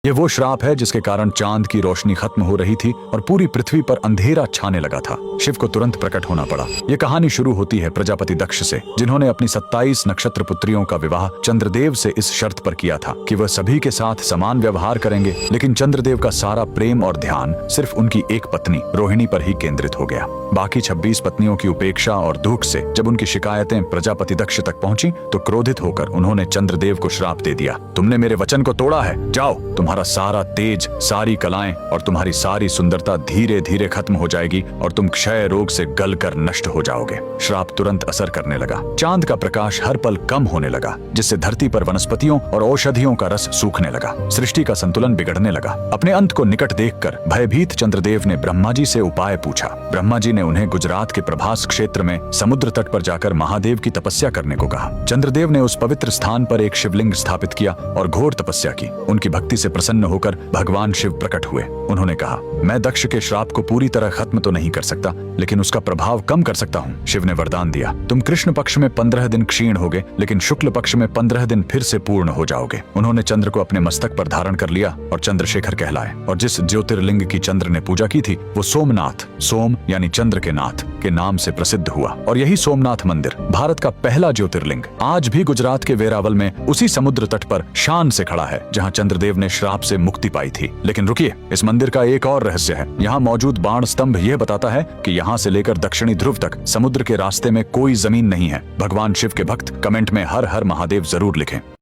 ये वो श्राप है जिसके कारण चांद की रोशनी खत्म हो रही थी और पूरी पृथ्वी पर अंधेरा छाने लगा था। शिव को तुरंत प्रकट होना पड़ा। ये कहानी शुरू होती है प्रजापति दक्ष से, जिन्होंने अपनी 27 नक्षत्र पुत्रियों का विवाह चंद्रदेव से इस शर्त पर किया था कि वह सभी के साथ समान व्यवहार करेंगे। लेकिन चंद्रदेव का सारा प्रेम और ध्यान सिर्फ उनकी एक पत्नी रोहिणी पर ही केंद्रित हो गया। बाकी 26 पत्नियों की उपेक्षा और दुख से जब उनकी शिकायतें प्रजापति दक्ष तक पहुंची तो क्रोधित होकर उन्होंने चंद्रदेव को श्राप दे दिया। तुमने मेरे वचन को तोड़ा है, जाओ, तुम्हारा सारा तेज, सारी कलाएं और तुम्हारी सारी सुंदरता धीरे धीरे खत्म हो जाएगी और तुम क्षय रोग से गलकर नष्ट हो जाओगे। श्राप तुरंत असर करने लगा। चांद का प्रकाश हर पल कम होने लगा, जिससे धरती पर वनस्पतियों और औषधियों का रस सूखने लगा। सृष्टि का संतुलन बिगड़ने लगा। अपने अंत को निकट देखकर भयभीत चंद्रदेव ने ब्रह्मा जी से उपाय पूछा। ब्रह्मा जी ने उन्हें गुजरात के प्रभास क्षेत्र में समुद्र तट पर जाकर महादेव की तपस्या करने को कहा। चंद्रदेव ने उस पवित्र स्थान पर एक शिवलिंग स्थापित किया और घोर तपस्या की। उनकी भक्ति से प्रसन्न होकर भगवान शिव प्रकट हुए। उन्होंने कहा, मैं दक्ष के श्राप को पूरी तरह खत्म तो नहीं कर सकता, लेकिन उसका प्रभाव कम कर सकता हूँ। शिव ने वरदान दिया, तुम कृष्ण पक्ष में 15 दिन क्षीण होगे, लेकिन शुक्ल पक्ष में 15 दिन फिर से पूर्ण हो जाओगे। उन्होंने चंद्र को अपने मस्तक पर धारण कर लिया और चंद्रशेखर कहलाए। और जिस ज्योतिर्लिंग की चंद्र ने पूजा की थी वो सोमनाथ, सोम यानी चंद्र के नाथ के नाम से प्रसिद्ध हुआ। और यही सोमनाथ मंदिर भारत का पहला ज्योतिर्लिंग आज भी गुजरात के वेरावल में उसी समुद्र तट पर शान से खड़ा है, जहाँ चंद्रदेव ने श्राप से मुक्ति पाई थी। लेकिन रुकिए, इस मंदिर का एक और रहस्य है। यहाँ मौजूद बाण स्तंभ यह बताता है कि यहाँ से लेकर दक्षिणी ध्रुव तक समुद्र के रास्ते में कोई जमीन नहीं है। भगवान शिव के भक्त कमेंट में हर हर महादेव जरूर लिखें।